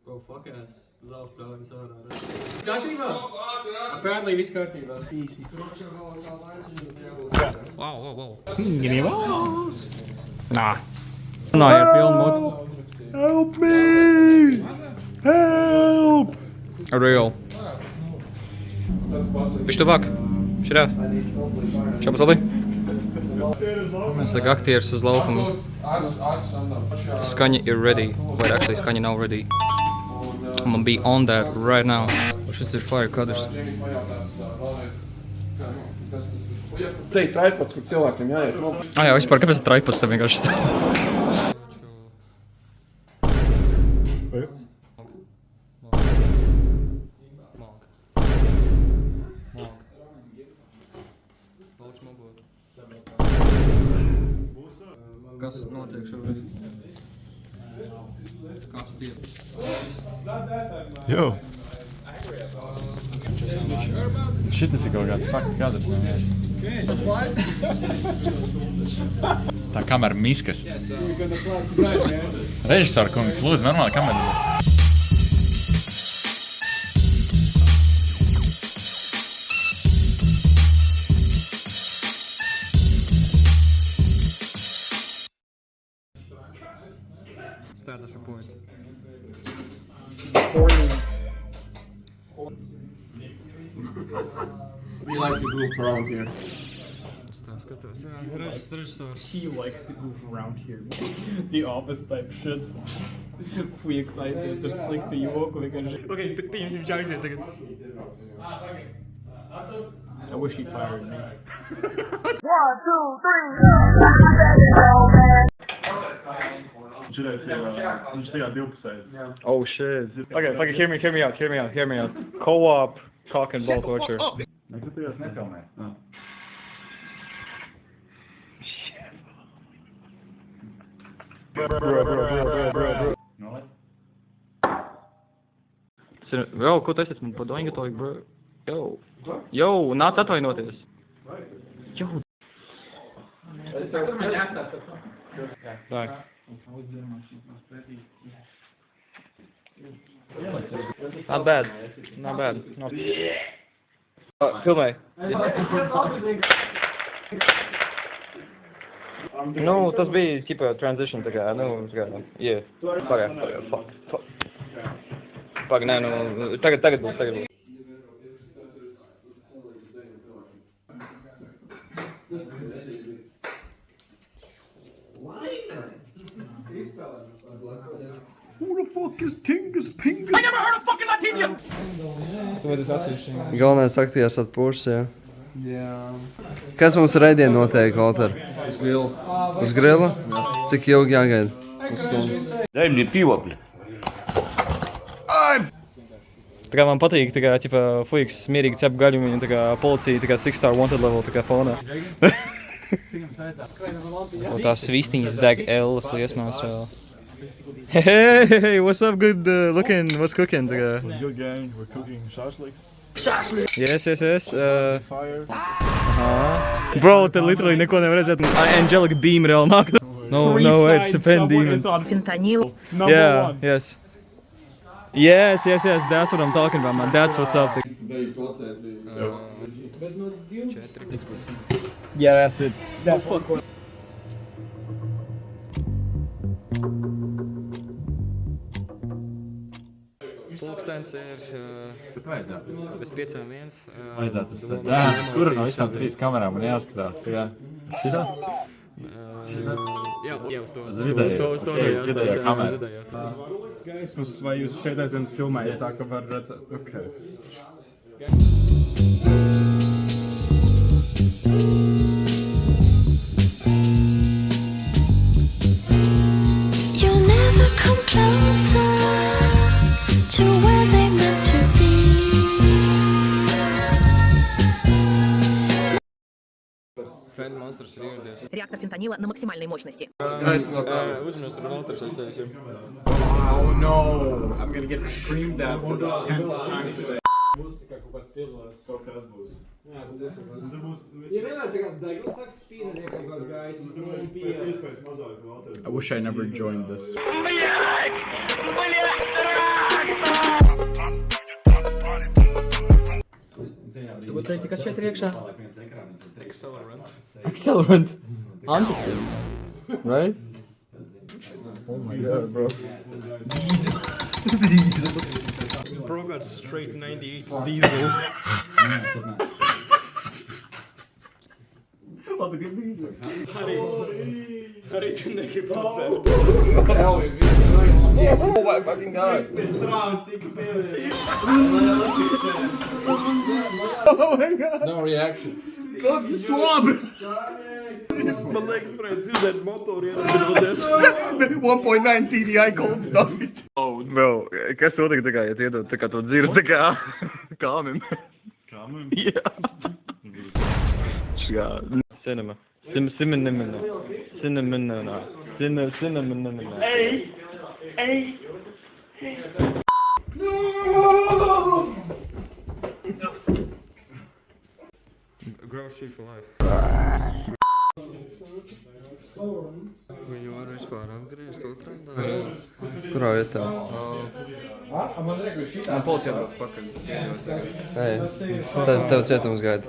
Bro, fuck ass. Zelts pļaujas ārā. Kārtībā? Apparently viss kārtībā. Easy. Wow. Gribos! Nah. Runāja ar pilnu muti. Help me! Help! Real. Viņš tuvāk. Šitā. Čau, labi? Mēs like aktieris uz laukumu. Skaņa ir ready. Vai actually skaņa nav ready. I'm gonna be on that right now. Šis ir fire kadrs. Te ir tripods, kur cilvēkiem jāiet. Ah jā, vispār, kāpēc ir tripods te vienkārši stāv? Kas notiek šobrīd? Kas pie? Jo! Šitas ir kaut kāds faktu kadrs. Tā kamera miskast. Režisora kungs, lūdzu, normāli kamera. Start at your point. We like to goof around here. He likes to goof around here. The office type shit. Freaks aiziet ar sliktu joku vienkārši. Ok, pieņemsim čāksiet tagad. I wish he fired me. Oh shit. Okay, fucking hear me out. Co-op cock and ball torture. Bro, ko tu esi man padoņgatoju, bro? Yo, nāc atvainoties. Yo. Tak. Not bad. No. Filmēj. Nu, tas bija, tipa, transition, tā kā, yeah. Pagāj, fuck. Pagāj, nē, tagad būs. Who the fuck is Tingus Pingus? I never heard of fucking Latvian! Galvenais aktieris atpūšas, jā. Kas mums rēdien notiek, Walter? Uz grila? Cik ilgi jāgaida? Daj мне пиво, блядь. Tā kā man patīk, tā kā, ķipa, fuiks mierīgi cep gaļumu, tā kā policija, tā kā 6-star wanted level, tā kā fonā. Un tās vistiņas deg L-as liesmās vēl. Hey, what's up, good looking, what's cooking, tā kā? Good gang, we're cooking shashliks. Yes. Fire. Bro, te literally neko nevar redzēt. Angelic beam reāli nāk. No, it's a pen demon. Fentanyl. Yeah, yes. Yes, that's what I'm talking about, man. That's what's up. Yeah, that's it. That fuck. Pulkstens ir bez 5:01. Vajadzētu uzspēt. Jā, kura no visām 3 kamerām man jāskatās? Šitā? Jā, uz to. Uz vidējo kameru. Gaismas, vai jūs šeit aizvien filmējat tā, ka var redzēt? Okay. You'll never come closer to where they meant to be. Fan monsters ir ieradies. Реактор фентанила на максимальной мощности. Uzmanības ar monsters aizteiksim. Oh no! I'm gonna get screamed at for the 10th time today. siluets. Kaut kas būs. Jā, tas būs. Tur būs... Ja vienmēr tagad degls sāks spīdēt, kaut kāds gaisa. Tur vajag pēc iespējas mazāk Valteri. I wish I never joined this. Tu ko teici, kas šeit ir iekšā? Accelerant. Accelerant. Antifreeze. Right? Oh my god, bro. Bro got straight 98 diesel. Arī tu negrib to dzert. Oh my fucking god. Pēc trāvis tika pievienot. No reaction. Man liekas, varētu dzirdēt motoru iedarboties. 1.9 TDI cold start. Bro, kas notika tā kā, ja tu iedod tā kā to dzirdu tā kā kāmim? Kāmim? Jā. Šgā. Cinema. Cinnamon. Grocery for life. Viņu var vispār apgriezt otrā daļā. Kurā vietā? Man policijā brauc pakaļ. Ej, tev cietums gaida.